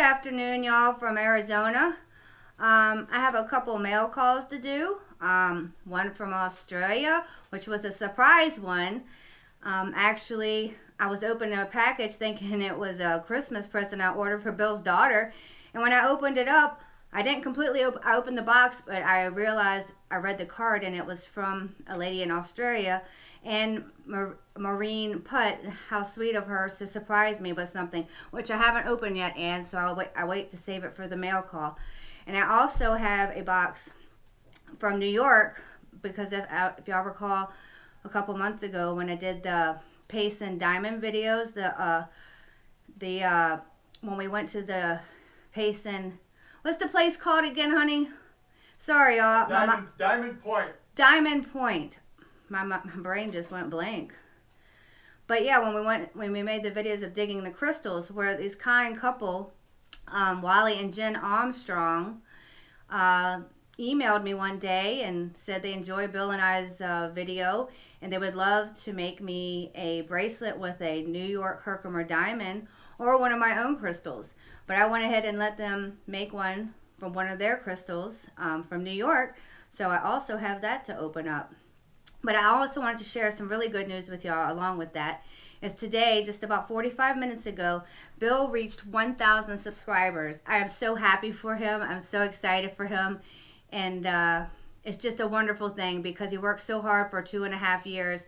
afternoon, y'all, from Arizona. I have a couple mail calls to do. One from Australia, which was a surprise one. Actually, I was opening a package thinking it was a Christmas present I ordered for Bill's daughter. And when I opened it up, I didn't completely I opened the box, but I realized I read the card and it was from a lady in Australia. And Maureen Putt, how sweet of her to surprise me with something, which I haven't opened yet, Anne, so I wait to save it for the mail call. And I also have a box from New York, because if y'all recall, a couple months ago when I did the Payson Diamond videos, when we went to the Payson, what's the place called again, honey? Sorry, y'all. Diamond Point. Diamond Point. My brain just went blank. But yeah, when we made the videos of digging the crystals, where this kind couple, Wally and Jen Armstrong, emailed me one day and said they enjoyed Bill and I's video, and they would love to make me a bracelet with a New York Herkimer diamond or one of my own crystals. But I went ahead and let them make one from one of their crystals from New York, so I also have that to open up. But I also wanted to share some really good news with y'all along with that. Is today, just about 45 minutes ago, Bill reached 1,000 subscribers. I am so happy for him. I'm so excited for him. And it's just a wonderful thing because he worked so hard for 2.5 years.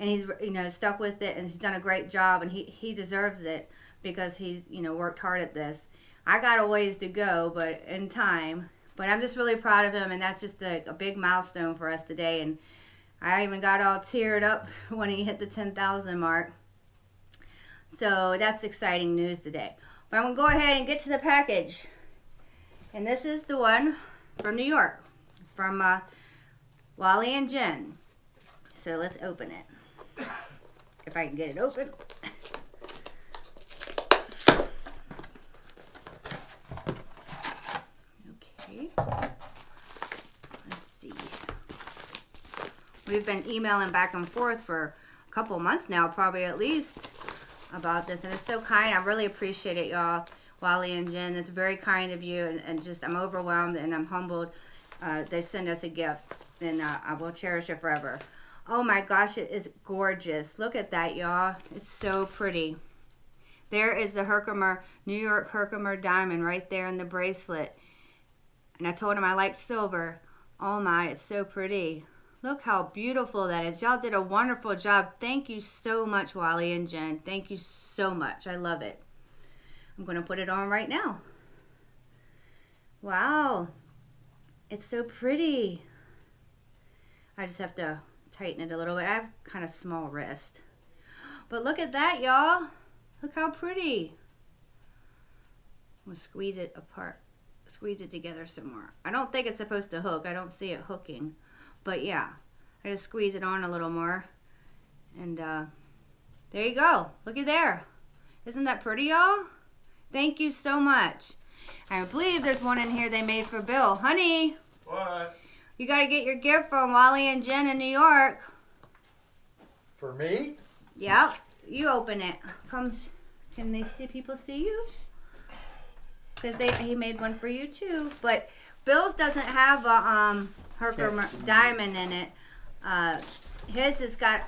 And he's stuck with it, and he's done a great job. And he deserves it because he's worked hard at this. I got a ways to go, but in time. But I'm just really proud of him, and that's just a big milestone for us today. And I even got all teared up when he hit the 10,000 mark. So that's exciting news today. But I'm going to go ahead and get to the package. And this is the one from New York, from Wally and Jen. So let's open it. If I can get it open. Okay. Let's see. We've been emailing back and forth for a couple months now, probably at least, about this. And it's so kind. I really appreciate it, y'all. Wally and Jen, it's very kind of you. And just, I'm overwhelmed and I'm humbled. They send us a gift. And I will cherish it forever. Oh my gosh, it is gorgeous. Look at that, y'all. It's so pretty. There is the Herkimer, New York Herkimer diamond right there in the bracelet. And I told him I like silver. Oh my, it's so pretty. Look how beautiful that is. Y'all did a wonderful job. Thank you so much, Wally and Jen. Thank you so much. I love it. I'm going to put it on right now. Wow. It's so pretty. I just have to tighten it a little bit. I have kind of small wrist. But look at that, y'all. Look how pretty. I'm going to squeeze it apart. Squeeze it together some more. I don't think it's supposed to hook. I don't see it hooking. But yeah, I just squeeze it on a little more. And there you go. Look at there. Isn't that pretty, y'all? Thank you so much. I believe there's one in here they made for Bill. Honey. What? You got to get your gift from Wally and Jen in New York. For me? Yep. You open it. Can they see? People see you? Because he made one for you too. But Bill's doesn't have a Herkimer diamond in it. His has got,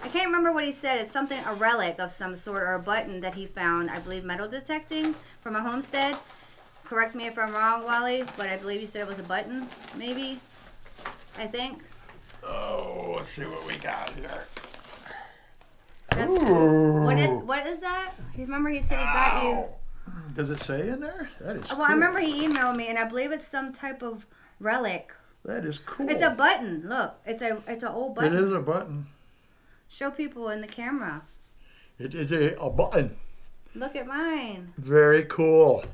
I can't remember what he said. It's something, a relic of some sort, or a button that he found, I believe metal detecting from a homestead. Correct me if I'm wrong, Wally, but I believe you said it was a button, maybe, I think. Oh, let's see what we got here. That's cool. What is that? Remember he said he got you. Does it say in there? That is cool. I remember he emailed me, and I believe it's some type of relic. That is cool. It's a button. Look, it's an old button. It is a button. Show people in the camera. It is a button. Look at mine. Very cool.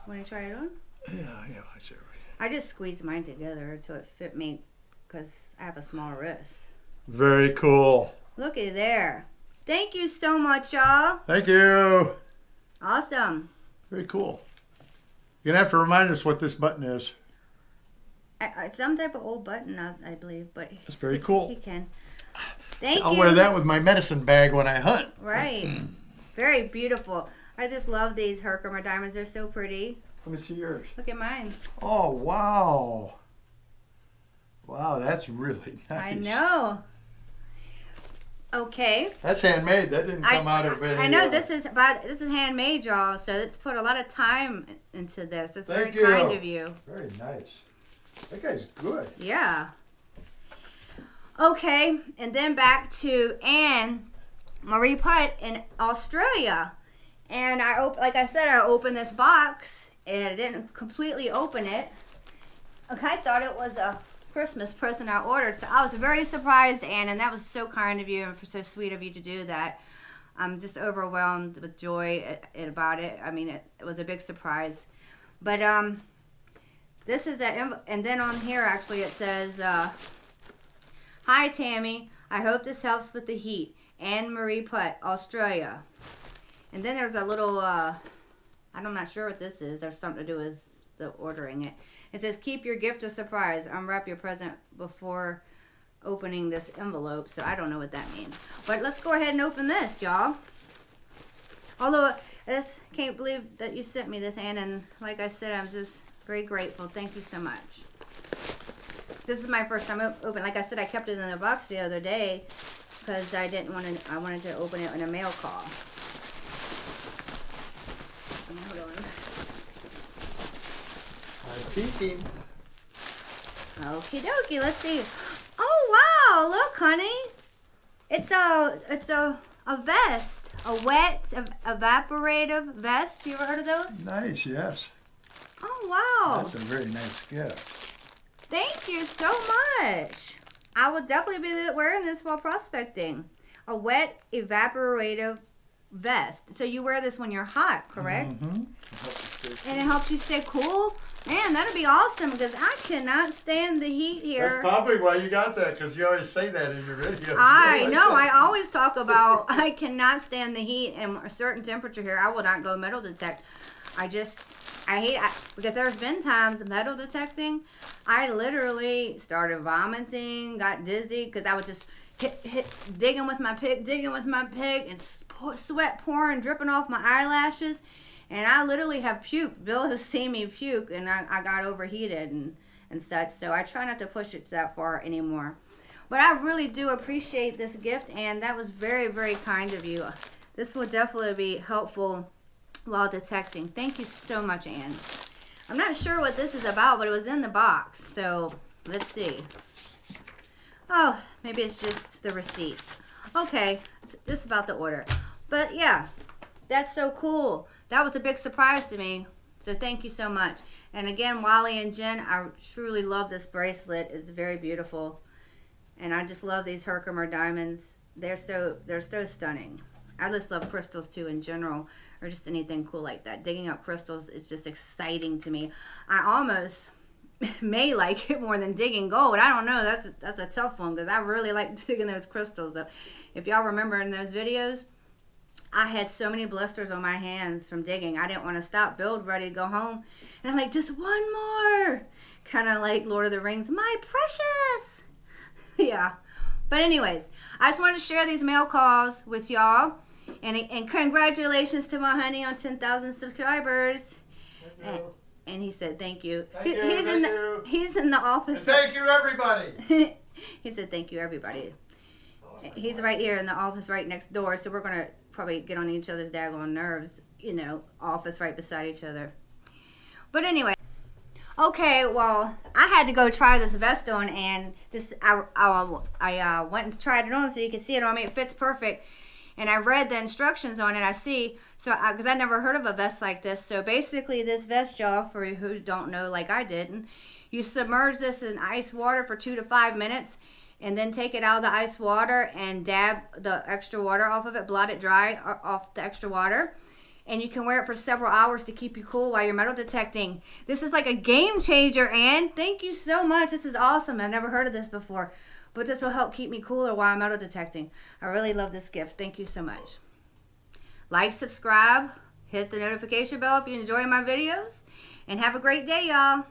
Want to try it on? Yeah, sure. I just squeezed mine together so it fit me because I have a small wrist. Very cool. Look at there. Thank you so much, y'all. Thank you. Awesome. Very cool. You're going to have to remind us what this button is. It's some type of old button, I believe, but That's very cool. He can. Thank you. I'll wear that with my medicine bag when I hunt. Right. Very beautiful. I just love these Herkimer diamonds. They're so pretty. Let me see yours. Look at mine. Oh, wow. Wow, that's really nice. I know. Okay. That's handmade. That didn't come out of any. I know this is handmade, y'all. So it's put a lot of time into this. That's very Thank you. kind of you. Very nice. That guy's good. Yeah. Okay, and then back to Anne Marie Putt in Australia. And like I said, I opened this box and I didn't completely open it. Okay, I thought it was a Christmas present I ordered. So I was very surprised, Anne, and that was so kind of you and so sweet of you to do that. I'm just overwhelmed with joy about it. I mean, it was a big surprise. But this is and then on here actually it says, "Hi Tammy, I hope this helps with the heat. Anne Marie Putt, Australia." And then there's a little, I'm not sure what this is. There's something to do with the ordering it. It says, "Keep your gift a surprise. Unwrap your present before opening this envelope." So I don't know what that means. But let's go ahead and open this, y'all. Although I just can't believe that you sent me this, Anne. And like I said, I'm just very grateful. Thank you so much. This is my first time open. Like I said, I kept it in the box the other day because I wanted to open it in a mail call. Hold on. I'm peeking. Okie dokie, let's see. Oh wow, look honey. It's a vest. A wet evaporative vest. You ever heard of those? Nice, yes. Oh wow. That's a very nice gift. Thank you so much. I will definitely be wearing this while prospecting. A wet evaporative vest. So you wear this when you're hot, correct? Mm-hmm. And it helps you stay cool? Man, that'd be awesome because I cannot stand the heat here. That's probably why you got that, because you always say that in your videos. I know. I always talk about I cannot stand the heat and a certain temperature here. I will not go metal detect. I hate because there's been times metal detecting, I literally started vomiting, got dizzy because I was just digging with my pick, and sweat pouring, dripping off my eyelashes. And I literally have puked. Bill has seen me puke, and I got overheated and such. So I try not to push it that far anymore. But I really do appreciate this gift, and that was very, very kind of you. This will definitely be helpful while detecting. Thank you so much, Anne. I'm not sure what this is about, but it was in the box. So let's see. Oh, maybe it's just the receipt. Okay, it's just about the order. But yeah, that's so cool. That was a big surprise to me. So thank you so much. And again, Wally and Jen, I truly love this bracelet. It's very beautiful. And I just love these Herkimer diamonds. They're so stunning. I just love crystals too in general, or just anything cool like that. Digging up crystals is just exciting to me. I almost may like it more than digging gold. I don't know. That's a tough one because I really like digging those crystals up. If y'all remember in those videos, I had so many blisters on my hands from digging. I didn't want to stop. Bill ready to go home. And I'm like, just one more. Kind of like Lord of the Rings. My precious. Yeah. But anyways, I just wanted to share these mail calls with y'all. And congratulations to my honey on 10,000 subscribers. Thank you. And he said thank you. Thank you. He's in the office. And thank you, everybody. He said thank you, everybody. He's right here in the office right next door. So we're going to probably get on each other's daggone nerves, office right beside each other. But anyway, okay, well, I had to go try this vest on, and just I went and tried it on so you can see it on me. It fits perfect, and I read the instructions on it. I see, so because I never heard of a vest like this. So basically, this vest, y'all, for who don't know, like I didn't, you submerge this in ice water for 2 to 5 minutes. And then take it out of the ice water and dab the extra water off of it, blot it dry off the extra water. And you can wear it for several hours to keep you cool while you're metal detecting. This is like a game changer, Anne. Thank you so much. This is awesome. I've never heard of this before. But this will help keep me cooler while I'm metal detecting. I really love this gift. Thank you so much. Like, subscribe, hit the notification bell if you enjoy my videos. And have a great day, y'all.